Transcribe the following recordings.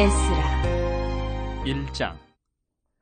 에스라 1장.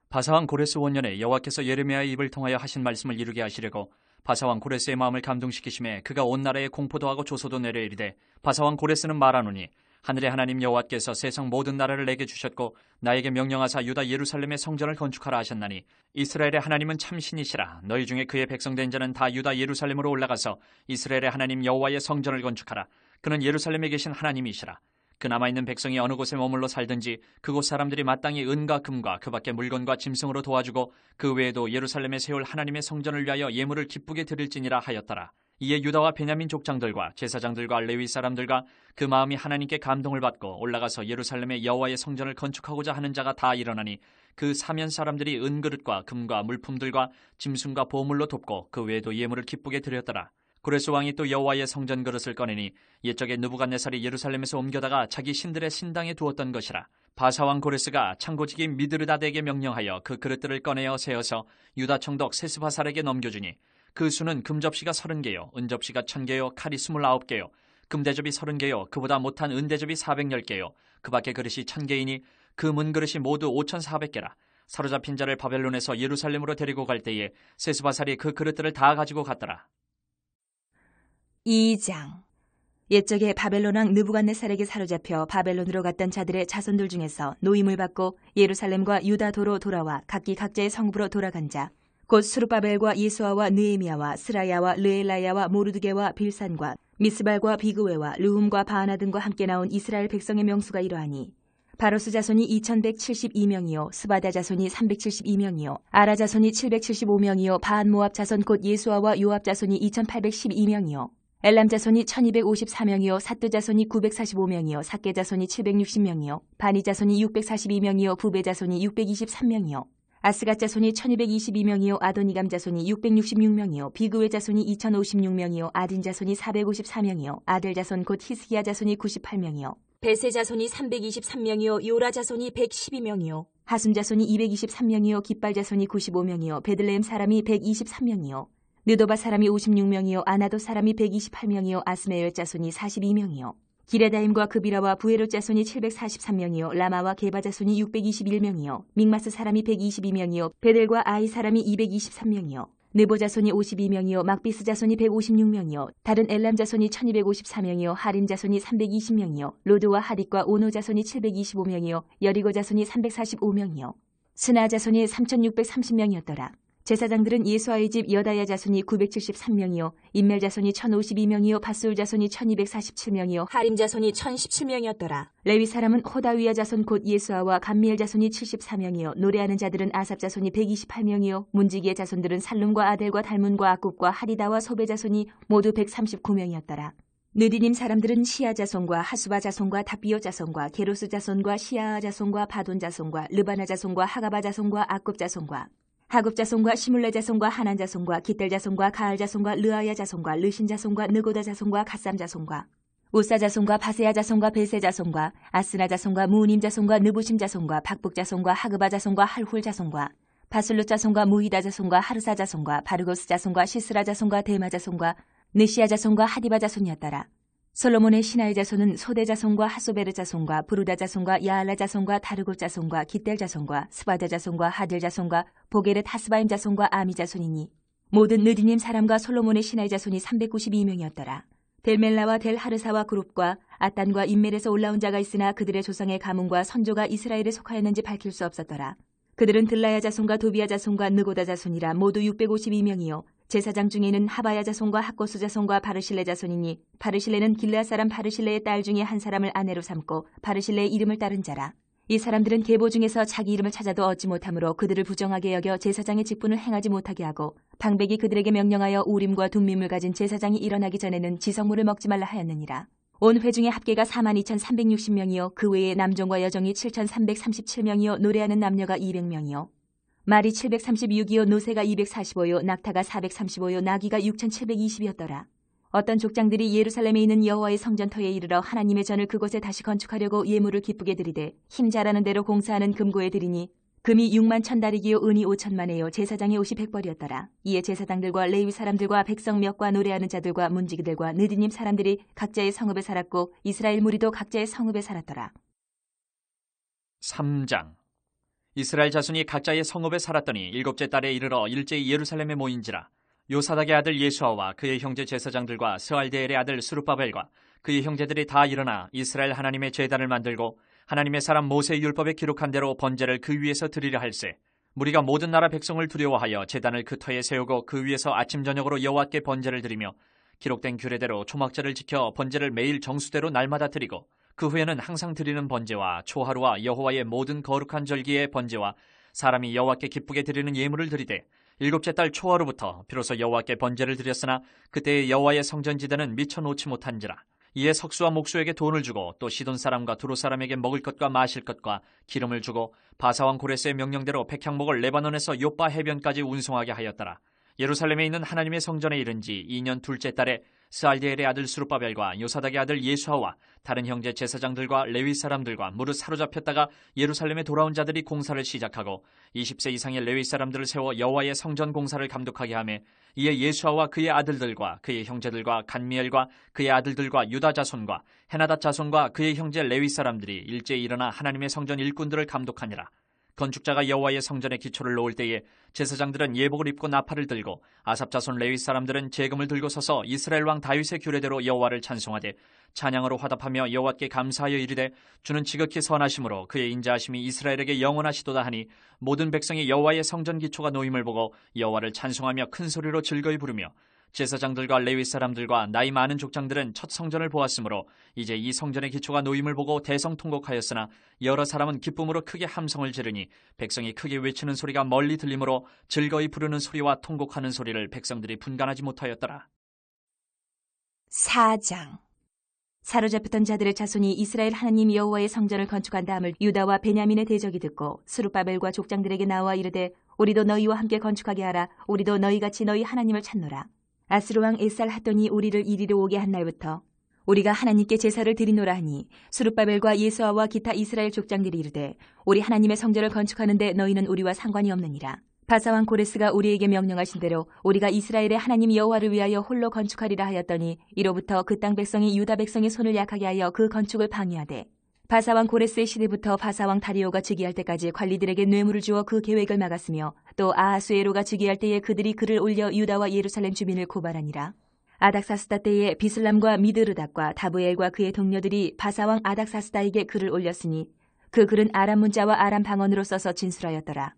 바사왕 고레스 원년에 여호와께서 예레미야의 입을 통하여 하신 말씀을 이루게 하시려고 바사왕 고레스의 마음을 감동시키심에 그가 온 나라에 공포도 하고 조소도 내려 이르되, 바사왕 고레스는 말하노니 하늘의 하나님 여호와께서 세상 모든 나라를 내게 주셨고 나에게 명령하사 유다 예루살렘의 성전을 건축하라 하셨나니, 이스라엘의 하나님은 참신이시라. 너희 중에 그의 백성된 자는 다 유다 예루살렘으로 올라가서 이스라엘의 하나님 여호와의 성전을 건축하라. 그는 예루살렘에 계신 하나님이시라. 그 남아있는 백성이 어느 곳에 머물러 살든지 그곳 사람들이 마땅히 은과 금과 그 밖에 물건과 짐승으로 도와주고 그 외에도 예루살렘에 세울 하나님의 성전을 위하여 예물을 기쁘게 드릴지니라 하였더라. 이에 유다와 베냐민 족장들과 제사장들과 레위 사람들과 그 마음이 하나님께 감동을 받고 올라가서 예루살렘에 여호와의 성전을 건축하고자 하는 자가 다 일어나니, 그 사면 사람들이 은그릇과 금과 물품들과 짐승과 보물로 돕고 그 외에도 예물을 기쁘게 드렸더라. 고레스 왕이 또 여호와의 성전 그릇을 꺼내니 옛적에 느부갓네살이 예루살렘에서 옮겨다가 자기 신들의 신당에 두었던 것이라. 바사왕 고레스가 창고직인 미드르다드에게 명령하여 그 그릇들을 꺼내어 세어서 유다 총독 세스바살에게 넘겨주니, 그 수는 금접시가 30개요 은접시가 1000개요 칼이 29개요 금대접이 30개요 그보다 못한 은대접이 410개요 그 밖에 그릇이 1000개이니 그 문그릇이 모두 5400개라. 사로잡힌 자를 바벨론에서 예루살렘으로 데리고 갈 때에 세스바살이 그 그릇들을 다 가지고 갔더라. 2장. 옛적에 바벨론 왕 느부갓네살에게 사로잡혀 바벨론으로 갔던 자들의 자손들 중에서 노임을 받고 예루살렘과 유다도로 돌아와 각기 각자의 성부로 돌아간 자, 곧 스룹바벨과 예수아와 느헤미야와 스라야와 르엘라야와 모르드게와 빌산과 미스발과 비그웨와 르훔과 바하나 등과 함께 나온 이스라엘 백성의 명수가 이러하니, 바로스 자손이 2172명이요 스바다 자손이 372명이요 아라 자손이 775명이요 바한 모압 자손 곧 예수아와 요압 자손이 2812명이요 엘람 자손이 1254명이요 사뜨 자손이 945명이요 삭게 자손이 760명이요 바니 자손이 642명이요 부베 자손이 623명이요 아스갓 자손이 1222명이요 아도니감 자손이 666명이요 비그웨 자손이 2056명이요 아딘 자손이 454명이요 아델 자손 곧 히스기야 자손이 98명이요 베세 자손이 323명이요 요라 자손이 112명이요 하숨 자손이 223명이요 깃발 자손이 95명이요 베들레헴 사람이 123명이요 느도바 사람이 56명이요 아나도 사람이 128명이요 아스메엘 자손이 42명이요 기레다임과 그비라와 부에롯 자손이 743명이요 라마와 게바 자손이 621명이요 믹마스 사람이 122명이요 베델과 아이 사람이 223명이요 느보 자손이 52명이요 막비스 자손이 156명이요 다른 엘람 자손이 1254명이요 하림 자손이 320명이요 로드와 하딕과 오노 자손이 725명이요 여리고 자손이 345명이요 스나 자손이 3630명이었더라. 제사장들은 예수아의 집 여다야 자손이 973명이요 인멜 자손이 1052명이요 밧술 자손이 1247명이요 하림 자손이 1017명이었더라. 레위 사람은 호다위야 자손 곧 예수아와 감미엘 자손이 74명이요 노래하는 자들은 아삽 자손이 128명이요 문지기의 자손들은 살룸과 아델과 달문과 악굽과 하리다와 소베 자손이 모두 139명이었더라. 느디님 사람들은 시아 자손과 하수바 자손과 다비오 자손과 게로스 자손과 시아아 자손과 바돈 자손과 르바나 자손과 하가바 자손과 악굽 자손과 하굽 자손과 시물레 자손과 하난 자손과 기델 자손과 가알 자손과 르아야 자손과 르신 자손과 느고다 자손과 갓삼 자손과 우사 자손과 바세야 자손과 베세 자손과 아스나 자손과 무님 자손과 느부심 자손과 박북 자손과 하그바 자손과 할훌 자손과 바술루 자손과 무히다 자손과 하르사 자손과 바르고스 자손과 시스라 자손과 데마 자손과 느시아 자손과 하디바 자손이었더라. 솔로몬의 신하의 자손은 소대 자손과 하소베르 자손과 부르다 자손과 야알라 자손과 다르고 자손과 기델 자손과 스바다 자손과 하딜 자손과 보게렛 하스바임 자손과 아미 자손이니 모든 느디님 사람과 솔로몬의 신하의 자손이 392명이었더라. 델멜라와 델 하르사와 그룹과 아딴과 인멜에서 올라온 자가 있으나 그들의 조상의 가문과 선조가 이스라엘에 속하였는지 밝힐 수 없었더라. 그들은 들라야 자손과 도비야 자손과 느고다 자손이라 모두 652명이요 제사장 중에는 하바야 자손과 학고수 자손과 바르실레 자손이니 바르실레는 길르앗 사람 바르실레의 딸 중에 한 사람을 아내로 삼고 바르실레의 이름을 따른 자라. 이 사람들은 계보 중에서 자기 이름을 찾아도 얻지 못하므로 그들을 부정하게 여겨 제사장의 직분을 행하지 못하게 하고, 방백이 그들에게 명령하여 우림과 둠밈을 가진 제사장이 일어나기 전에는 지성물을 먹지 말라 하였느니라. 온 회중의 합계가 42,360명이요 그 외에 남종과 여종이 7,337명이요 노래하는 남녀가 200명이요 말이 736이요 노새가 245요 낙타가 435요 나귀가 6,720이었더라. 어떤 족장들이 예루살렘에 있는 여호와의 성전터에 이르러 하나님의 전을 그곳에 다시 건축하려고 예물을 기쁘게 드리되 힘 잘하는 대로 공사하는 금고에 드리니 금이 6만 1000다리기요 은이 5천만에요 제사장의 옷이 100벌이었더라. 이에 제사장들과 레위 사람들과 백성 몇과 노래하는 자들과 문지기들과 느디님 사람들이 각자의 성읍에 살았고 이스라엘 무리도 각자의 성읍에 살았더라. 3장. 이스라엘 자손이 각자의 성읍에 살았더니 일곱째 달에 이르러 일제히 예루살렘에 모인지라. 요사닥의 아들 예수아와 그의 형제 제사장들과 스알디엘의 아들 스룹바벨과 그의 형제들이 다 일어나 이스라엘 하나님의 제단을 만들고 하나님의 사람 모세의 율법에 기록한 대로 번제를 그 위에서 드리려 할세. 무리가 모든 나라 백성을 두려워하여 제단을 그 터에 세우고 그 위에서 아침 저녁으로 여호와께 번제를 드리며 기록된 규례대로 초막절을 지켜 번제를 매일 정수대로 날마다 드리고 그 후에는 항상 드리는 번제와 초하루와 여호와의 모든 거룩한 절기의 번제와 사람이 여호와께 기쁘게 드리는 예물을 드리되 일곱째 달 초하루부터 비로소 여호와께 번제를 드렸으나 그때의 여호와의 성전지대는 미쳐 놓지 못한지라. 이에 석수와 목수에게 돈을 주고 또 시돈 사람과 두로 사람에게 먹을 것과 마실 것과 기름을 주고 바사왕 고레스의 명령대로 백향목을 레바논에서 요빠 해변까지 운송하게 하였더라. 예루살렘에 있는 하나님의 성전에 이른 지 2년 둘째 달에 스알디엘의 아들 스룹바벨과 요사닥의 아들 예수아와 다른 형제 제사장들과 레위 사람들과 무릇 사로잡혔다가 예루살렘에 돌아온 자들이 공사를 시작하고 20세 이상의 레위 사람들을 세워 여호와의 성전 공사를 감독하게 하며 이에 예수아와 그의 아들들과 그의 형제들과 간미엘과 그의 아들들과 유다 자손과 헤나닷 자손과 그의 형제 레위 사람들이 일제히 일어나 하나님의 성전 일꾼들을 감독하니라. 건축자가 여호와의 성전에 기초를 놓을 때에 제사장들은 예복을 입고 나팔을 들고 아삽 자손 레위 사람들은 제금을 들고 서서 이스라엘 왕 다윗의 규례대로 여호와를 찬송하되 찬양으로 화답하며 여호와께 감사하여 이르되 주는 지극히 선하심으로 그의 인자하심이 이스라엘에게 영원하시도다 하니 모든 백성이 여호와의 성전 기초가 놓임을 보고 여호와를 찬송하며 큰 소리로 즐거이 부르며 제사장들과 레위 사람들과 나이 많은 족장들은 첫 성전을 보았으므로 이제 이 성전의 기초가 놓임을 보고 대성통곡하였으나 여러 사람은 기쁨으로 크게 함성을 지르니 백성이 크게 외치는 소리가 멀리 들리므로 즐거이 부르는 소리와 통곡하는 소리를 백성들이 분간하지 못하였더라. 4장. 사로잡혔던 자들의 자손이 이스라엘 하나님 여호와의 성전을 건축한 다음을 유다와 베냐민의 대적이 듣고 스룹바벨과 족장들에게 나와 이르되 우리도 너희와 함께 건축하게 하라. 우리도 너희같이 너희 하나님을 찾노라. 아스루 왕 에살 핫돈이 우리를 이리로 오게 한 날부터 우리가 하나님께 제사를 드리노라 하니 스룹바벨과 예수아와 기타 이스라엘 족장들이 이르되 우리 하나님의 성전을 건축하는데 너희는 우리와 상관이 없느니라. 바사왕 고레스가 우리에게 명령하신 대로 우리가 이스라엘의 하나님 여호와를 위하여 홀로 건축하리라 하였더니 이로부터 그 땅 백성이 유다 백성의 손을 약하게 하여 그 건축을 방해하되 바사왕 고레스의 시대부터 바사왕 다리오가 즉위할 때까지 관리들에게 뇌물을 주어 그 계획을 막았으며 또 아하수에로가 즉위할 때에 그들이 글을 올려 유다와 예루살렘 주민을 고발하니라. 아닥사스다 때에 비슬람과 미드르닥과 다브엘과 그의 동료들이 바사왕 아닥사스다에게 글을 올렸으니 그 글은 아람 문자와 아람 방언으로 써서 진술하였더라.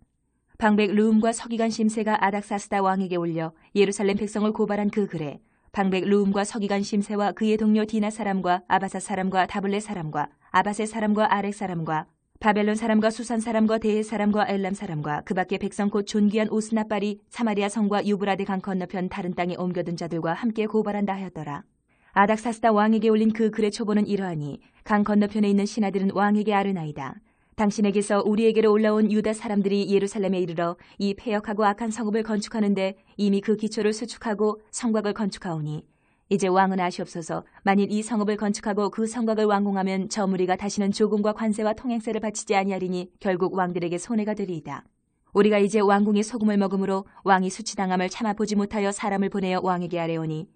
방백 르움과 서기관 심세가 아닥사스다 왕에게 올려 예루살렘 백성을 고발한 그 글에 방백 르움과 서기관 심세와 그의 동료 디나 사람과 아바사 사람과 다블레 사람과 아바세 사람과 아렉 사람과 바벨론 사람과 수산 사람과 데헬 사람과 엘람 사람과 그 밖에 백성 곧 존귀한 오스나빨이 사마리아 성과 유브라데 강 건너편 다른 땅에 옮겨둔 자들과 함께 고발한다 하였더라. 아닥사스다 왕에게 올린 그 글의 초보는 이러하니 강 건너편에 있는 신하들은 왕에게 아르나이다. 당신에게서 우리에게로 올라온 유다 사람들이 예루살렘에 이르러 이 패역하고 악한 성읍을 건축하는데 이미 그 기초를 수축하고 성곽을 건축하오니 이제 왕은 아시옵소서. 만일 이 성읍을 건축하고 그 성곽을 완공하면 저 무리가 다시는 조공과 관세와 통행세를 바치지 아니하리니 결국 왕들에게 손해가 되리이다. 우리가 이제 왕궁의 소금을 먹음으로 왕이 수치당함을 참아보지 못하여 사람을 보내어 왕에게 아뢰오니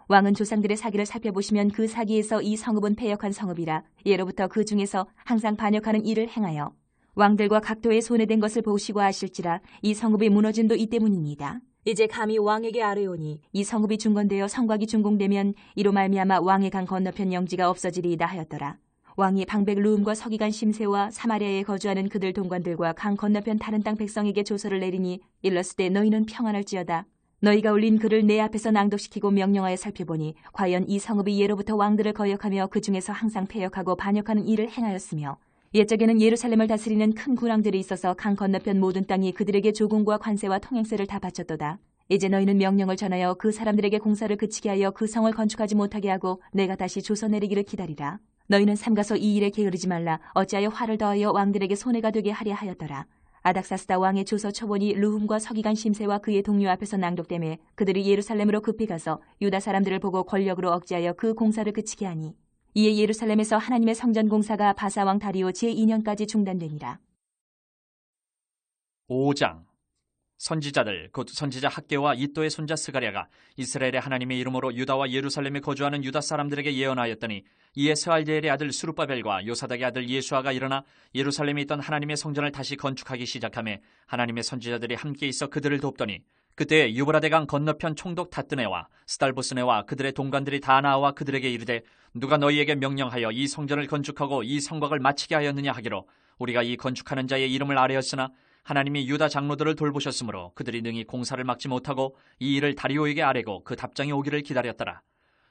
왕은 조상들의 사기를 살펴보시면 그 사기에서 이 성읍은 패역한 성읍이라 예로부터 그 중에서 항상 반역하는 일을 행하여 왕들과 각도에 손해된 것을 보시고 아실지라 이 성읍이 무너짐도 이 때문이니이다. 이제 감히 왕에게 아뢰오니 이 성읍이 중건되어 성곽이 준공되면 이로 말미암아 왕의 강 건너편 영지가 없어지리이다 하였더라. 왕이 방백 르움과 서기관 심세와 사마리아에 거주하는 그들 동관들과 강 건너편 다른 땅 백성에게 조서를 내리니 일렀을 때 너희는 평안할지어다. 너희가 올린 글을 내 앞에서 낭독시키고 명령하여 살펴보니 과연 이 성읍이 예로부터 왕들을 거역하며 그 중에서 항상 패역하고 반역하는 일을 행하였으며 옛적에는 예루살렘을 다스리는 큰 군왕들이 있어서 강 건너편 모든 땅이 그들에게 조공과 관세와 통행세를 다 바쳤도다. 이제 너희는 명령을 전하여 그 사람들에게 공사를 그치게 하여 그 성을 건축하지 못하게 하고 내가 다시 조서 내리기를 기다리라. 너희는 삼가서 이 일에 게으르지 말라. 어찌하여 화를 더하여 왕들에게 손해가 되게 하려 하였더라. 아닥사스다 왕의 조서 초본이 르훔과 서기관 심세와 그의 동료 앞에서 낭독되매 그들이 예루살렘으로 급히 가서 유다 사람들을 보고 권력으로 억제하여 그 공사를 그치게 하니 이에 예루살렘에서 하나님의 성전 공사가 바사왕 다리오 제2년까지 중단되니라. 5장. 선지자들 곧 선지자 학개와 이또의 손자 스가랴가 이스라엘의 하나님의 이름으로 유다와 예루살렘에 거주하는 유다 사람들에게 예언하였더니 이에 스알디엘의 아들 수룹바벨과 요사닥의 아들 예수아가 일어나 예루살렘에 있던 하나님의 성전을 다시 건축하기 시작하며 하나님의 선지자들이 함께 있어 그들을 돕더니 그때 유브라데강 건너편 총독 닷드네와 스달보스네와 그들의 동관들이 다 나와 그들에게 이르되 누가 너희에게 명령하여 이 성전을 건축하고 이 성곽을 마치게 하였느냐 하기로 우리가 이 건축하는 자의 이름을 아뢰었으나 하나님이 유다 장로들을 돌보셨으므로 그들이 능히 공사를 막지 못하고 이 일을 다리오에게 아뢰고 그 답장이 오기를 기다렸더라.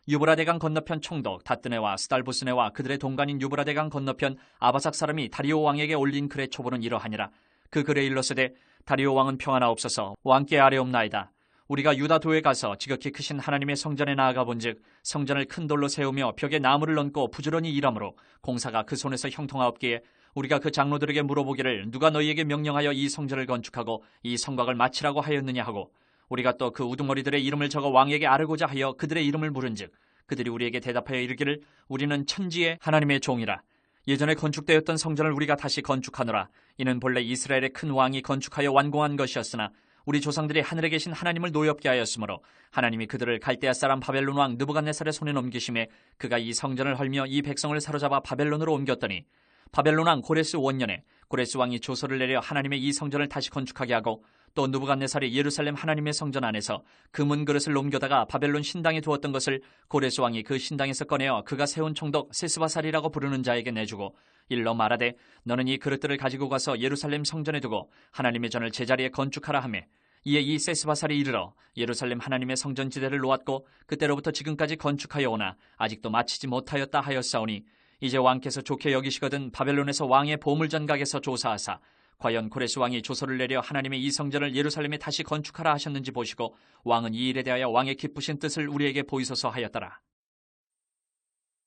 유브라데강 건너편 총독 닷드네와 스달보스네와 그들의 동관인 유브라데강 건너편 아바삭 사람이 다리오 왕에게 올린 글의 초보는 이러하니라. 그 글에 일렀으되 다리오 왕은 평안하옵소서. 왕께 아뢰옵나이다. 우리가 유다도에 가서 지극히 크신 하나님의 성전에 나아가 본즉 성전을 큰 돌로 세우며 벽에 나무를 얹고 부지런히 일하므로 공사가 그 손에서 형통하옵기에 우리가 그 장로들에게 물어보기를 누가 너희에게 명령하여 이 성전을 건축하고 이 성곽을 마치라고 하였느냐 하고 우리가 또 그 우두머리들의 이름을 적어 왕에게 아뢰고자 하여 그들의 이름을 물은즉 그들이 우리에게 대답하여 이르기를 우리는 천지의 하나님의 종이라. 예전에 건축되었던 성전을 우리가 다시 건축하노라. 이는 본래 이스라엘의 큰 왕이 건축하여 완공한 것이었으나 우리 조상들이 하늘에 계신 하나님을 노엽게 하였으므로 하나님이 그들을 갈대아 사람 바벨론 왕 느부갓네살의 손에 넘기심에 그가 이 성전을 헐며 이 백성을 사로잡아 바벨론으로 옮겼더니 바벨론 왕 고레스 원년에 고레스 왕이 조서를 내려 하나님의 이 성전을 다시 건축하게 하고 또 느부갓네살이 예루살렘 하나님의 성전 안에서 금은 그릇을 옮겨다가 바벨론 신당에 두었던 것을 고레스 왕이 그 신당에서 꺼내어 그가 세운 총독 세스바살이라고 부르는 자에게 내주고 일러 말하되 너는 이 그릇들을 가지고 가서 예루살렘 성전에 두고 하나님의 전을 제자리에 건축하라 하며 이에 이 세스바살이 이르러 예루살렘 하나님의 성전 지대를 놓았고 그때로부터 지금까지 건축하여 오나 아직도 마치지 못하였다 하였사오니 이제 왕께서 좋게 여기시거든 바벨론에서 왕의 보물전각에서 조사하사 과연 고레스 왕이 조서를 내려 하나님의 이 성전을 예루살렘에 다시 건축하라 하셨는지 보시고 왕은 이 일에 대하여 왕의 기쁘신 뜻을 우리에게 보이소서 하였더라.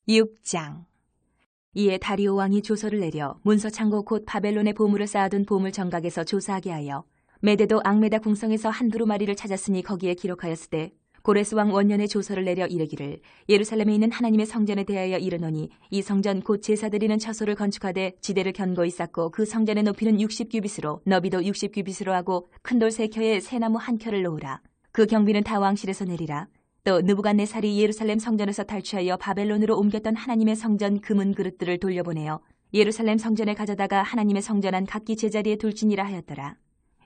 6장. 이에 다리오 왕이 조서를 내려 문서 창고 곧 바벨론의 보물을 쌓아둔 보물 정각에서 조사하게 하여 메데도 앙메다 궁성에서 한 두루마리를 찾았으니 거기에 기록하였으되 고레스 왕 원년에 조서를 내려 이르기를 예루살렘에 있는 하나님의 성전에 대하여 이르노니 이 성전 곧 제사 드리는 처소를 건축하되 지대를 견고히 쌓고 그 성전의 높이는 60규빗으로 너비도 60규빗으로 하고 큰 돌 3켜에 새나무 1켜를 놓으라. 그 경비는 다 왕실에서 내리라. 또 느부갓네살이 예루살렘 성전에서 탈취하여 바벨론으로 옮겼던 하나님의 성전 금은 그릇들을 돌려보내어 예루살렘 성전에 가져다가 하나님의 성전 안 각기 제자리에 둘지니라 하였더라.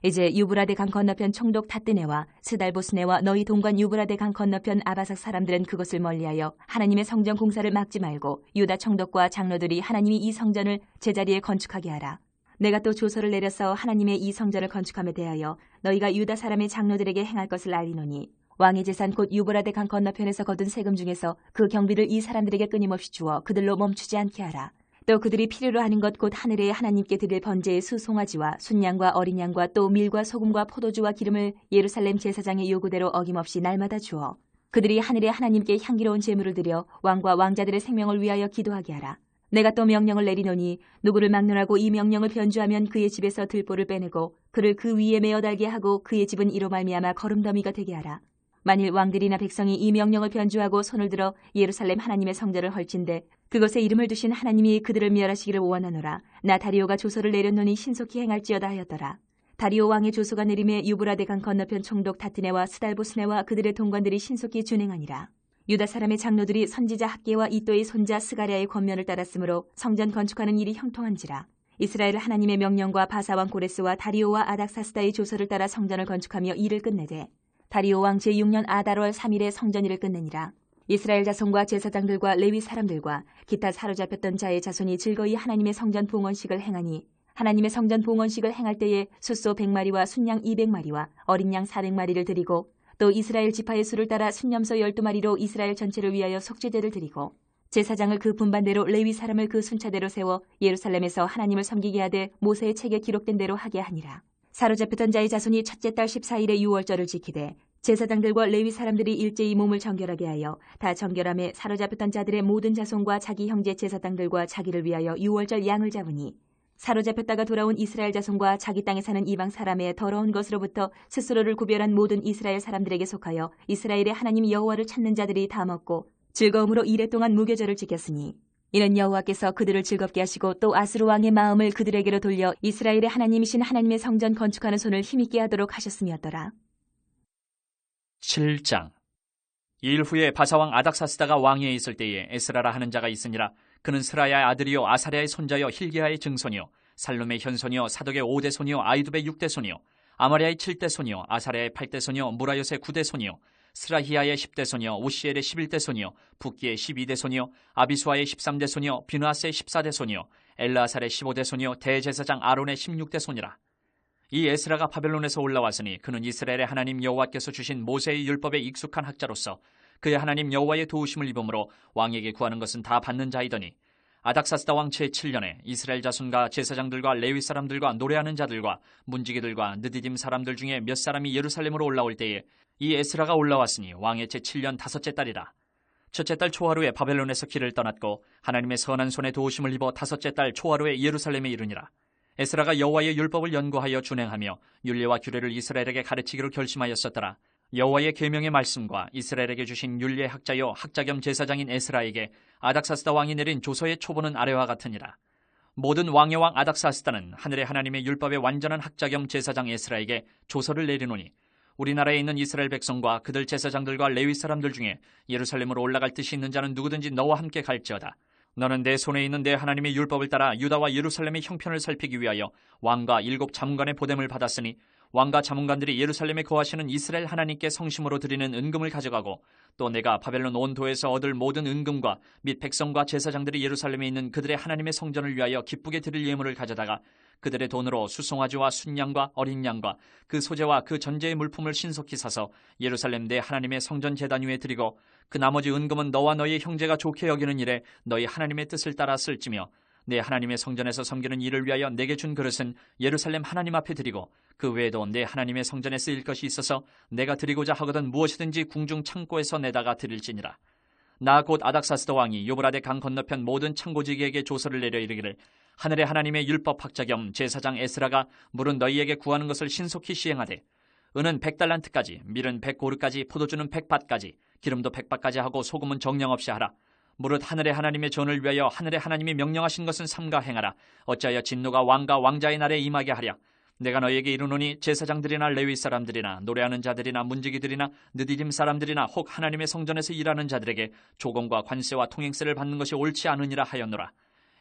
이제 유브라데 강 건너편 총독 닷드네와 스달보스네와 너희 동관 유브라데 강 건너편 아바삭 사람들은 그것을 멀리하여 하나님의 성전 공사를 막지 말고 유다 총독과 장로들이 하나님이 이 성전을 제자리에 건축하게 하라. 내가 또 조서를 내려서 하나님의 이 성전을 건축함에 대하여 너희가 유다 사람의 장로들에게 행할 것을 알리노니 왕의 재산 곧 유브라데 강 건너편에서 거둔 세금 중에서 그 경비를 이 사람들에게 끊임없이 주어 그들로 멈추지 않게 하라. 또 그들이 필요로 하는 것 곧 하늘의 하나님께 드릴 번제의 수송아지와 순양과 어린 양과 또 밀과 소금과 포도주와 기름을 예루살렘 제사장의 요구대로 어김없이 날마다 주어 그들이 하늘의 하나님께 향기로운 제물을 드려 왕과 왕자들의 생명을 위하여 기도하게 하라. 내가 또 명령을 내리노니 누구를 막론하고 이 명령을 변주하면 그의 집에서 들보를 빼내고 그를 그 위에 메어 달게 하고 그의 집은 이로 말미암아 거름더미가 되게 하라. 만일 왕들이나 백성이 이 명령을 변주하고 손을 들어 예루살렘 하나님의 성전을 헐진대 그것에 이름을 두신 하나님이 그들을 멸하시기를 원하노라. 나 다리오가 조서를 내렸노니 신속히 행할지어다 하였더라. 다리오 왕의 조서가 내림에 유브라데 강 건너편 총독 닷드네와 스달보스네와 그들의 동관들이 신속히 준행하니라. 유다 사람의 장로들이 선지자 학개와 이또의 손자 스가랴의 권면을 따랐으므로 성전 건축하는 일이 형통한지라. 이스라엘 하나님의 명령과 바사왕 고레스와 다리오와 아닥사스다의 조서를 따라 성전을 건축하며 일을 끝내되 다리오 왕 제6년 아달월 3일에 성전일을 끝내니라. 이스라엘 자손과 제사장들과 레위 사람들과 기타 사로잡혔던 자의 자손이 즐거이 하나님의 성전 봉헌식을 행하니 하나님의 성전 봉헌식을 행할 때에 숫소 100마리와 순양 200마리와 어린 양 400마리를 드리고 또 이스라엘 지파의 수를 따라 순염소 12마리로 이스라엘 전체를 위하여 속죄제를 드리고 제사장을 그 분반대로 레위 사람을 그 순차대로 세워 예루살렘에서 하나님을 섬기게 하되 모세의 책에 기록된 대로 하게 하니라. 사로잡혔던 자의 자손이 첫째 달 14일에 유월절을 지키되 제사장들과 레위 사람들이 일제히 몸을 정결하게 하여 다 정결함에 사로잡혔던 자들의 모든 자손과 자기 형제 제사장들과 자기를 위하여 유월절 양을 잡으니 사로잡혔다가 돌아온 이스라엘 자손과 자기 땅에 사는 이방 사람의 더러운 것으로부터 스스로를 구별한 모든 이스라엘 사람들에게 속하여 이스라엘의 하나님 여호와를 찾는 자들이 다 먹고 즐거움으로 이래 동안 무교절을 지켰으니 이는 여호와께서 그들을 즐겁게 하시고 또 아스루 왕의 마음을 그들에게로 돌려 이스라엘의 하나님이신 하나님의 성전 건축하는 손을 힘있게 하도록 하셨음이었더라. 7장. 이일 후에 바사왕 아닥사스다가 왕위에 있을 때에 에스라라 하는 자가 있으니라. 그는 스라야의 아들이요 아사랴의 손자요 hil기야의 증손이요 살룸의 현손이요 사독의 5대 손이요 아이두의 6대 손이요 아마랴의 7대 손이요 아사랴의 8대 손이요 무라요의 9대 손이요 스라히야의 10대 손이요 우시엘의 11대 손이요 붓기의 12대 손이요 아비수아의 13대 손이요 비느하스의 14대 손이요 엘르아살의 15대 손이요 대제사장 아론의 16대 손이라. 이 에스라가 바벨론에서 올라왔으니 그는 이스라엘의 하나님 여호와께서 주신 모세의 율법에 익숙한 학자로서 그의 하나님 여호와의 도우심을 입음으로 왕에게 구하는 것은 다 받는 자이더니 아닥사스다 왕 제7년에 이스라엘 자손과 제사장들과 레위 사람들과 노래하는 자들과 문지기들과 느디딤 사람들 중에 몇 사람이 예루살렘으로 올라올 때에 이 에스라가 올라왔으니 왕의 제7년 5째 달이라. 첫째 달 초하루에 바벨론에서 길을 떠났고 하나님의 선한 손에 도우심을 입어 5째 달 초하루에 예루살렘에 이르니라. 에스라가 여호와의 율법을 연구하여 준행하며 율례와 규례를 이스라엘에게 가르치기로 결심하였었더라. 여호와의 계명의 말씀과 이스라엘에게 주신 율례 학자요 학자 겸 제사장인 에스라에게 아닥사스다 왕이 내린 조서의 초본은 아래와 같으니라. 모든 왕의 왕 아닥사스다는 하늘의 하나님의 율법의 완전한 학자 겸 제사장 에스라에게 조서를 내리노니 우리나라에 있는 이스라엘 백성과 그들 제사장들과 레위 사람들 중에 예루살렘으로 올라갈 뜻이 있는 자는 누구든지 너와 함께 갈지어다. 너는 내 손에 있는 내 하나님의 율법을 따라 유다와 예루살렘의 형편을 살피기 위하여 왕과 7 자문관의 보냄을 받았으니 왕과 자문관들이 예루살렘에 거하시는 이스라엘 하나님께 성심으로 드리는 은금을 가져가고 또 내가 바벨론 온 도에서 얻을 모든 은금과 및 백성과 제사장들이 예루살렘에 있는 그들의 하나님의 성전을 위하여 기쁘게 드릴 예물을 가져다가 그들의 돈으로 수송아지와 순양과 어린 양과 그 소재와 그 전제의 물품을 신속히 사서 예루살렘 내 하나님의 성전 제단 위에 드리고 그 나머지 은금은 너와 너희 형제가 좋게 여기는 일에 너희 하나님의 뜻을 따라 쓸지며 내 하나님의 성전에서 섬기는 일을 위하여 내게 준 그릇은 예루살렘 하나님 앞에 드리고 그 외에도 내 하나님의 성전에 쓰일 것이 있어서 내가 드리고자 하거든 무엇이든지 궁중 창고에서 내다가 드릴지니라. 나 곧 아닥사스다 왕이 유브라데 강 건너편 모든 창고지기에게 조서를 내려 이르기를 하늘의 하나님의 율법 학자 겸 제사장 에스라가 물은 너희에게 구하는 것을 신속히 시행하되 은은 100달란트까지 밀은 100고르까지 포도주는 100밭까지 기름도 100밭까지 하고 소금은 정량 없이 하라. 무릇 하늘의 하나님의 전을 위하여 하늘의 하나님이 명령하신 것은 삼가 행하라. 어찌하여 진노가 왕과 왕자의 날에 임하게 하랴. 내가 너희에게 이르노니 제사장들이나 레위 사람들이나 노래하는 자들이나 문지기들이나 느디딤 사람들이나 혹 하나님의 성전에서 일하는 자들에게 조공과 관세와 통행세를 받는 것이 옳지 않으니라 하였노라.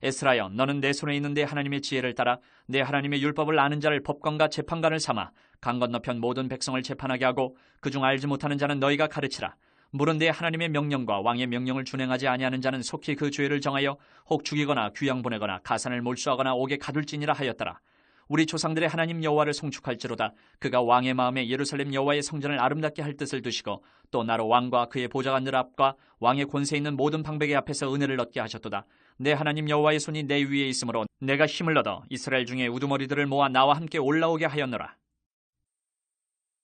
에스라여, 너는 내 손에 있는 내 하나님의 지혜를 따라 내 하나님의 율법을 아는 자를 법관과 재판관을 삼아 강 건너편 모든 백성을 재판하게 하고 그중 알지 못하는 자는 너희가 가르치라. 물은 내 하나님의 명령과 왕의 명령을 준행하지 아니하는 자는 속히 그 죄를 정하여 혹 죽이거나 귀양 보내거나 가산을 몰수하거나 옥에 가둘지니라 하였더라. 우리 조상들의 하나님 여호와를 송축할지로다. 그가 왕의 마음에 예루살렘 여호와의 성전을 아름답게 할 뜻을 두시고 또 나로 왕과 그의 보좌관들 앞과 왕의 권세 있는 모든 방백의 앞에서 은혜를 얻게 하셨도다. 내 하나님 여호와의 손이 내 위에 있으므로 내가 힘을 얻어 이스라엘 중에 우두머리들을 모아 나와 함께 올라오게 하였노라.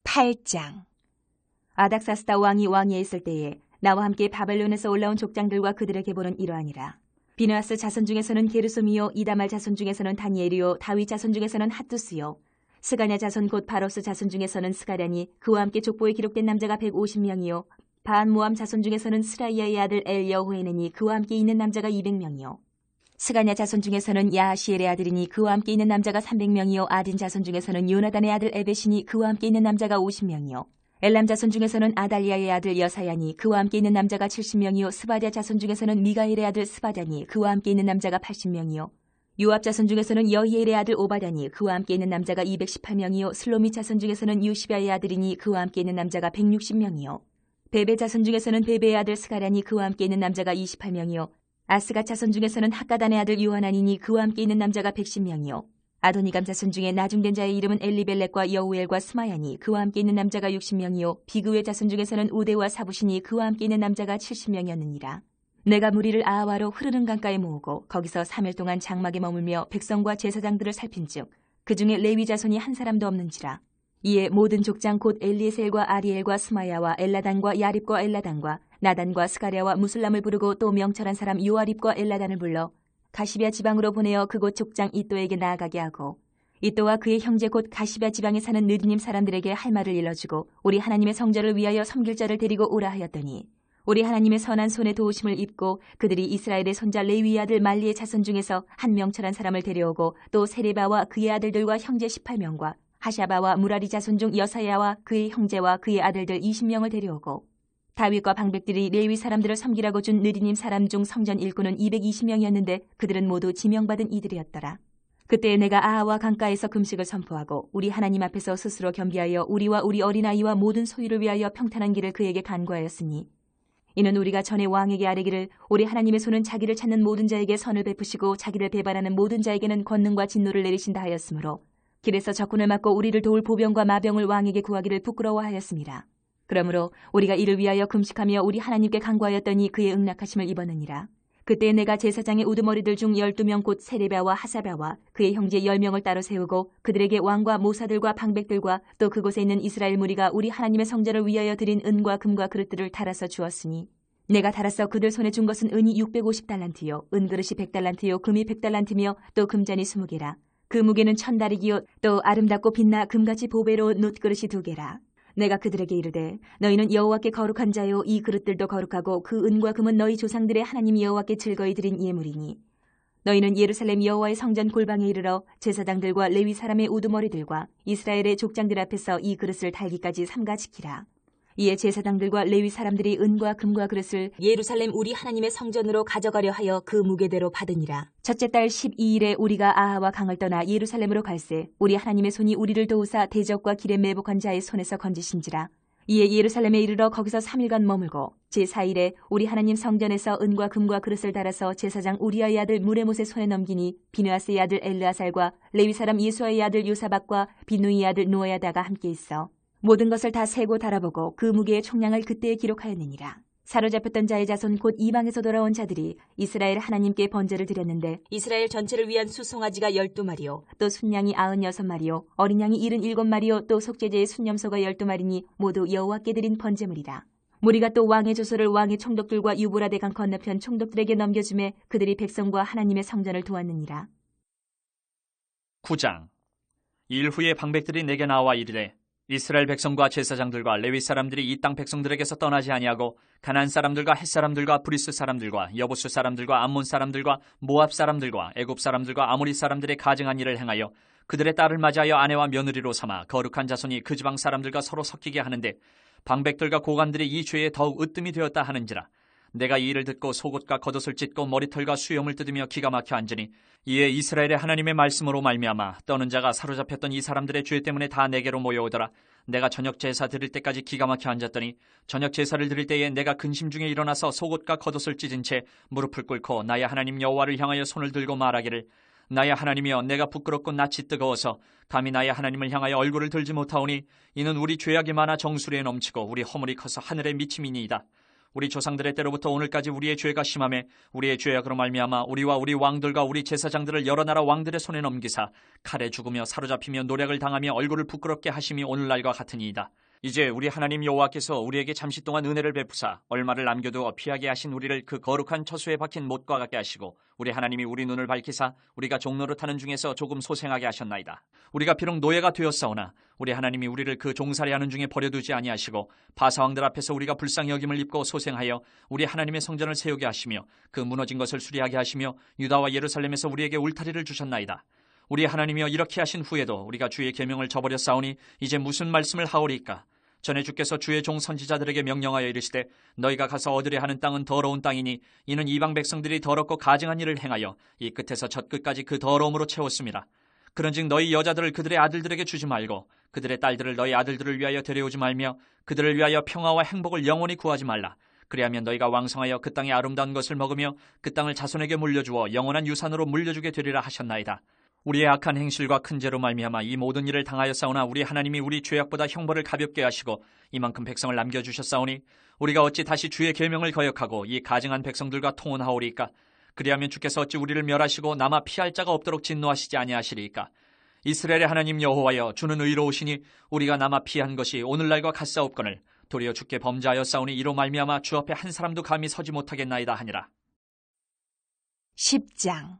8장. 아닥사스다 왕이 왕위에 있을 때에 나와 함께 바벨론에서 올라온 족장들과 그들의 계보는 이러하니라. 비느하스 자손 중에서는 게르솜이요 이다말 자손 중에서는 다니엘이요 다윗 자손 중에서는 핫두스요 스가냐 자손 곧 바로스 자손 중에서는 스가랴니 그와 함께 족보에 기록된 남자가 150명이요 바한모함 자손 중에서는 스라이아의 아들 엘여호에네니 그와 함께 있는 남자가 200명이요 스가냐 자손 중에서는 야하시엘의 아들이니 그와 함께 있는 남자가 300명이요 아딘 자손 중에서는 요나단의 아들 에벳이니 그와 함께 있는 남자가 50명이요 엘람 자손 중에서는 아달리아의 아들 여사야니 그와 함께 있는 남자가 70명이요 스바랴 자손 중에서는 미가엘의 아들 스바랴니 그와 함께 있는 남자가 80명이요 요압 자손 중에서는 여히엘의 아들 오바랴니 그와 함께 있는 남자가 218명이요 슬로미 자손 중에서는 유시바의 아들이니 그와 함께 있는 남자가 160명이요 베베 자손 중에서는 베베의 아들 스가랴니 그와 함께 있는 남자가 28명이요 아스가 자손 중에서는 학가단의 아들 요하나니니 그와 함께 있는 남자가 110명이요 아도니감 자손 중에 나중된 자의 이름은 엘리벨렉과 여우엘과 스마야니 그와 함께 있는 남자가 60명이요 비그의 자손 중에서는 우데와 사부시니 그와 함께 있는 남자가 70명이었느니라. 내가 무리를 아하와로 흐르는 강가에 모으고 거기서 3일 동안 장막에 머물며 백성과 제사장들을 살핀즉 그 중에 레위 자손이 한 사람도 없는지라. 이에 모든 족장 곧 엘리에셀과 아리엘과 스마야와 엘라단과 야립과 엘라단과 나단과 스가랴와 무슬람을 부르고 또 명철한 사람 요아립과 엘라단을 불러 가시비아 지방으로 보내어 그곳 족장 이또에게 나아가게 하고 이또와 그의 형제 곧 가시비아 지방에 사는 느디님 사람들에게 할 말을 일러주고 우리 하나님의 성전을 위하여 섬길 자를 데리고 오라 하였더니 우리 하나님의 선한 손에 도우심을 입고 그들이 이스라엘의 손자 레위의 아들 말리의 자손 중에서 한 명철한 사람을 데려오고 또 세레바와 그의 아들들과 형제 18명과 하샤바와 무라리 자손 중 여사야와 그의 형제와 그의 아들들 20명을 데려오고 다윗과 방백들이 레위 사람들을 섬기라고 준 느리님 사람 중 성전 일꾼은 220명이었는데 그들은 모두 지명받은 이들이었더라. 그때 내가 아하와 강가에서 금식을 선포하고 우리 하나님 앞에서 스스로 겸비하여 우리와 우리 어린아이와 모든 소유를 위하여 평탄한 길을 그에게 간구하였으니 이는 우리가 전에 왕에게 아뢰기를 우리 하나님의 손은 자기를 찾는 모든 자에게 선을 베푸시고 자기를 배반하는 모든 자에게는 권능과 진노를 내리신다 하였으므로 길에서 적군을 맞고 우리를 도울 보병과 마병을 왕에게 구하기를 부끄러워하였습니다. 그러므로 우리가 이를 위하여 금식하며 우리 하나님께 간구하였더니 그의 응낙하심을 입었느니라. 그때 내가 제사장의 우두머리들 중 12명 곧 세레바와 하사바와 그의 형제 10명을 따로 세우고 그들에게 왕과 모사들과 방백들과 또 그곳에 있는 이스라엘 무리가 우리 하나님의 성전을 위하여 드린 은과 금과 그릇들을 달아서 주었으니 내가 달아서 그들 손에 준 것은 은이 650달란트요 은그릇이 100달란트요 금이 100달란트며 또 금잔이 20개라. 그 무게는 1000다리기요 또 아름답고 빛나 금같이 보배로운 놋그릇이 2개라. 내가 그들에게 이르되 너희는 여호와께 거룩한 자요 이 그릇들도 거룩하고 그 은과 금은 너희 조상들의 하나님 여호와께 즐거이 드린 예물이니 너희는 예루살렘 여호와의 성전 골방에 이르러 제사장들과 레위 사람의 우두머리들과 이스라엘의 족장들 앞에서 이 그릇을 달기까지 삼가 지키라. 이에 제사장들과 레위 사람들이 은과 금과 그릇을 예루살렘 우리 하나님의 성전으로 가져가려 하여 그 무게대로 받으니라. 첫째 달 12일에 우리가 아하와 강을 떠나 예루살렘으로 갈새 우리 하나님의 손이 우리를 도우사 대적과 길에 매복한 자의 손에서 건지신지라. 이에 예루살렘에 이르러 거기서 3일간 머물고 제4일에 우리 하나님 성전에서 은과 금과 그릇을 달아서 제사장 우리아의 아들 무레못의 손에 넘기니 비느하스의 아들 엘르아살과 레위 사람 예수아의 아들 요사박과 비누이의 아들 노아야다가 함께 있어 모든 것을 다 세고 달아보고 그 무게의 총량을 그때에 기록하였느니라. 사로잡혔던 자의 자손 곧 이방에서 돌아온 자들이 이스라엘 하나님께 번제를 드렸는데 이스라엘 전체를 위한 수송아지가 12마리요 또 순양이 96마리요 어린 양이 77마리요 또 속죄제의 순염소가 12마리니 모두 여호와께 드린 번제물이라. 무리가 또 왕의 조소를 왕의 총독들과 유브라데 강 건너편 총독들에게 넘겨주매 그들이 백성과 하나님의 성전을 도왔느니라. 9장. 일 후에 방백들이 내게 나와 이르되 이스라엘 백성과 제사장들과 레위 사람들이 이 땅 백성들에게서 떠나지 아니하고 가나안 사람들과 헷 사람들과 브리스 사람들과 여부스 사람들과 암몬 사람들과 모압 사람들과 애굽 사람들과 아모리 사람들의 가증한 일을 행하여 그들의 딸을 맞이하여 아내와 며느리로 삼아 거룩한 자손이 그 지방 사람들과 서로 섞이게 하는데 방백들과 고관들이 이 죄에 더욱 으뜸이 되었다 하는지라. 내가 이 일을 듣고 속옷과 겉옷을 찢고 머리털과 수염을 뜯으며 기가 막혀 앉으니 이에 이스라엘의 하나님의 말씀으로 말미암아 떠는 자가 사로잡혔던 이 사람들의 죄 때문에 다 내게로 모여오더라. 내가 저녁 제사 드릴 때까지 기가 막혀 앉았더니 저녁 제사를 드릴 때에 내가 근심 중에 일어나서 속옷과 겉옷을 찢은 채 무릎을 꿇고 나의 하나님 여호와를 향하여 손을 들고 말하기를 나의 하나님이여 내가 부끄럽고 낯이 뜨거워서 감히 나의 하나님을 향하여 얼굴을 들지 못하오니 이는 우리 죄악이 많아 정수리에 넘치고 우리 허물이 커서 하늘에 미침이니이다. 우리 조상들의 때로부터 오늘까지 우리의 죄가 심하매 우리의 죄악으로 말미암아 우리와 우리 왕들과 우리 제사장들을 여러 나라 왕들의 손에 넘기사 칼에 죽으며 사로잡히며 노략을 당하며 얼굴을 부끄럽게 하심이 오늘날과 같으니이다. 이제 우리 하나님 여호와께서 우리에게 잠시 동안 은혜를 베푸사 얼마를 남겨두어 피하게 하신 우리를 그 거룩한 처소에 박힌 못과 같게 하시고 우리 하나님이 우리 눈을 밝히사 우리가 종노릇하는 중에서 조금 소생하게 하셨나이다. 우리가 비록 노예가 되었사오나 우리 하나님이 우리를 그 종살이하는 중에 버려두지 아니하시고 바사왕들 앞에서 우리가 불쌍히 여김을 입고 소생하여 우리 하나님의 성전을 세우게 하시며 그 무너진 것을 수리하게 하시며 유다와 예루살렘에서 우리에게 울타리를 주셨나이다. 우리 하나님이여 이렇게 하신 후에도 우리가 주의 계명을 저버렸사오니 이제 무슨 말씀을 하오리까? 전에 주께서 주의 종 선지자들에게 명령하여 이르시되 너희가 가서 얻으려 하는 땅은 더러운 땅이니 이는 이방 백성들이 더럽고 가증한 일을 행하여 이 끝에서 저 끝까지 그 더러움으로 채웠습니다. 그런즉 너희 여자들을 그들의 아들들에게 주지 말고 그들의 딸들을 너희 아들들을 위하여 데려오지 말며 그들을 위하여 평화와 행복을 영원히 구하지 말라. 그리하면 너희가 왕성하여 그 땅의 아름다운 것을 먹으며 그 땅을 자손에게 물려주어 영원한 유산으로 물려주게 되리라 하셨나이다. 우리의 악한 행실과 큰 죄로 말미암아 이 모든 일을 당하였사오나 우리 하나님이 우리 죄악보다 형벌을 가볍게 하시고 이만큼 백성을 남겨주셨사오니 우리가 어찌 다시 주의 계명을 거역하고 이 가증한 백성들과 통혼하오리까? 그리하면 주께서 어찌 우리를 멸하시고 남아 피할 자가 없도록 진노하시지 아니하시리까? 이스라엘의 하나님 여호와여 주는 의로우시니 우리가 남아 피한 것이 오늘날과 같사옵거늘 도리어 주께 범죄하였사오니 이로 말미암아 주 앞에 한 사람도 감히 서지 못하겠나이다 하니라. 10장.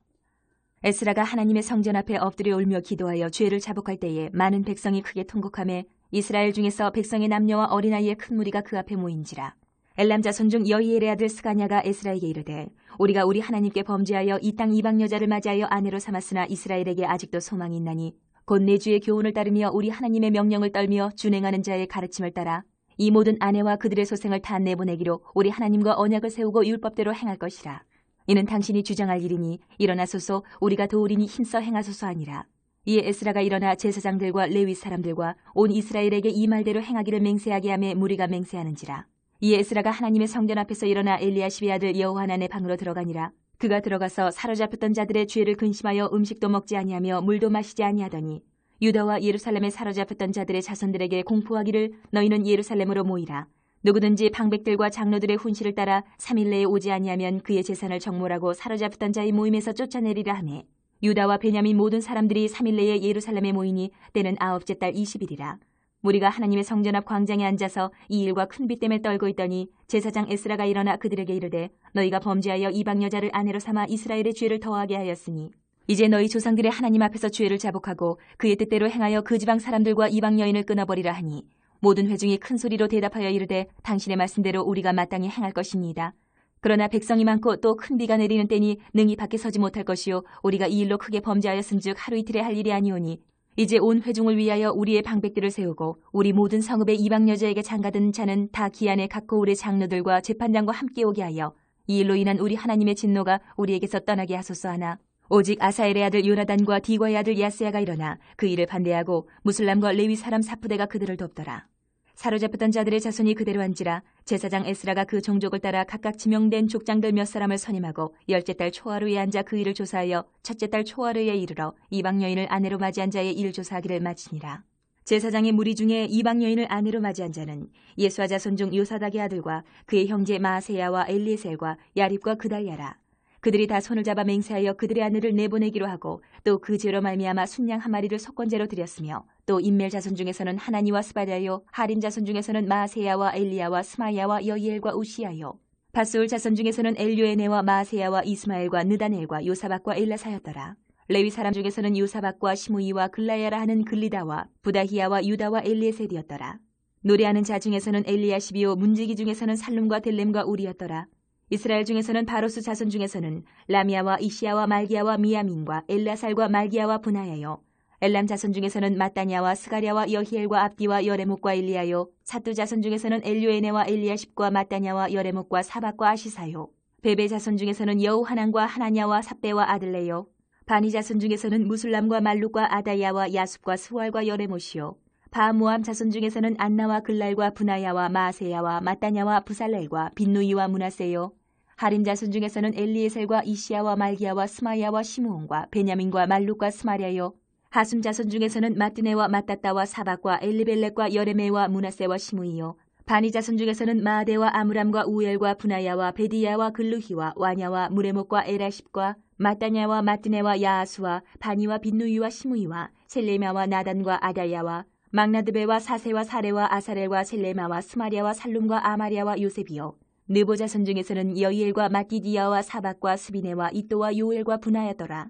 에스라가 하나님의 성전 앞에 엎드려 울며 기도하여 죄를 자복할 때에 많은 백성이 크게 통곡하며 이스라엘 중에서 백성의 남녀와 어린아이의 큰 무리가 그 앞에 모인지라. 엘람 자손 중 여히엘의 아들 스가냐가 에스라에게 이르되 우리가 우리 하나님께 범죄하여 이 땅 이방 여자를 맞이하여 아내로 삼았으나 이스라엘에게 아직도 소망이 있나니 곧 내 주의 교훈을 따르며 우리 하나님의 명령을 떨며 준행하는 자의 가르침을 따라 이 모든 아내와 그들의 소생을 다 내보내기로 우리 하나님과 언약을 세우고 율법대로 행할 것이라. 이는 당신이 주장할 일이니 일어나소서 우리가 도우리니 힘써 행하소서 하니라. 이에 에스라가 일어나 제사장들과 레위 사람들과 온 이스라엘에게 이 말대로 행하기를 맹세하게 하며 무리가 맹세하는지라. 이에 에스라가 하나님의 성전 앞에서 일어나 엘리야십의 아들 여호하난의 방으로 들어가니라. 그가 들어가서 사로잡혔던 자들의 죄를 근심하여 음식도 먹지 아니하며 물도 마시지 아니하더니 유다와 예루살렘에 사로잡혔던 자들의 자손들에게 공포하기를 너희는 예루살렘으로 모이라. 누구든지 방백들과 장로들의 훈시를 따라 3일 내에 오지 아니하면 그의 재산을 정몰하고 사로잡혔던 자의 모임에서 쫓아내리라 하매 유다와 베냐민 모든 사람들이 3일 내에 예루살렘에 모이니 때는 9째 달 20일이라. 무리가 하나님의 성전 앞 광장에 앉아서 이 일과 큰 비 때문에 떨고 있더니 제사장 에스라가 일어나 그들에게 이르되 너희가 범죄하여 이방 여자를 아내로 삼아 이스라엘의 죄를 더하게 하였으니 이제 너희 조상들의 하나님 앞에서 죄를 자복하고 그의 뜻대로 행하여 그 지방 사람들과 이방 여인을 끊어버리라 하니 모든 회중이 큰 소리로 대답하여 이르되 당신의 말씀대로 우리가 마땅히 행할 것입니다. 그러나 백성이 많고 또 큰 비가 내리는 때니 능히 밖에 서지 못할 것이요 우리가 이 일로 크게 범죄하였은즉 하루 이틀에 할 일이 아니오니 이제 온 회중을 위하여 우리의 방백들을 세우고 우리 모든 성읍의 이방 여자에게 장가든 자는 다 기한에 각 고을의 장로들과 재판장과 함께 오게 하여 이 일로 인한 우리 하나님의 진노가 우리에게서 떠나게 하소서 하나 오직 아사엘의 아들 요나단과 디과의 아들 야스야가 일어나 그 일을 반대하고 무슬람과 레위 사람 사푸대가 그들을 돕더라. 사로잡혔던 자들의 자손이 그대로 한지라 제사장 에스라가 그 종족을 따라 각각 지명된 족장들 몇 사람을 선임하고 10째 달 초하루에 앉아 그 일을 조사하여 첫째 달 초하루에 이르러 이방 여인을 아내로 맞이한 자의 일을 조사하기를 마치니라. 제사장의 무리 중에 이방 여인을 아내로 맞이한 자는 예수아 자손 중 요사닥의 아들과 그의 형제 마아세야와 엘리에셀과 야립과 그달랴라. 그들이 다 손을 잡아 맹세하여 그들의 아내를 내보내기로 하고 또 그 죄로 말미암아 순양 한 마리를 속건제로 드렸으며 또 인멜 자손 중에서는 하나니와 스바랴요 하림 자손 중에서는 마세야와 엘리야와 스마야와 여이엘과 우시야요 바스울 자손 중에서는 엘요에네와 마세야와 이스마엘과 느다넬과 요사박과 엘라사였더라. 레위 사람 중에서는 요사박과 시므이와 글라야라 하는 글리다와 부다히야와 유다와 엘리에셀이었더라. 노래하는 자 중에서는 엘리야시비요 문지기 중에서는 살룸과 델렘과 우리였더라. 이스라엘 중에서는 바로스 자손 중에서는 라미아와 이시야와 말기야와 미야민과 엘라살과 말기야와 분하야요 엘람 자손 중에서는 마따냐와 스가랴와 여히엘과 압디와 여레목과 일리야요 사뚜 자손 중에서는 엘요에네와 엘리야십과 마따냐와 여레목과 사박과 아시사요 베베 자손 중에서는 여우하난과 하나냐와 삽베와 아들레요 바니 자손 중에서는 무술람과 말룩과 아다야와 야숲과 스왈과 여레못이요 바모암 자손 중에서는 안나와 글랄과 분하야와 마세야와 마따냐와 부살렐과 빈누이와 문하세요 하림 자손 중에서는 엘리에셀과 이시야와 말기야와 스마야와 시므온과 베냐민과 말룩과 스마랴요 하숨 자손 중에서는 마뜨네와 마따따와 사박과 엘리벨렉과 여레메와 문하세와 시므이요 바니 자손 중에서는 마아데와 아므람과 우엘과 분하야와 베디야와 글루히와 와냐와 무레목과 에라십과 마따냐와 마뜨네와 야아수와 바니와 빈누이와 시므이와 셀레마와 나단과 아다야와 막나드베와 사세와 사레와 아사렐과 셀레마와 스마랴와 살룸과 아마랴와 요셉이요 느보 자손 중에서는 여이엘과 마띠디야와 사박과 스비네와 이또와 요엘과 분하였더라.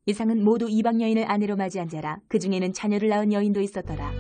이상은 모두 이방 여인을 아내로 맞이한 자라. 그 중에는 자녀를 낳은 여인도 있었더라.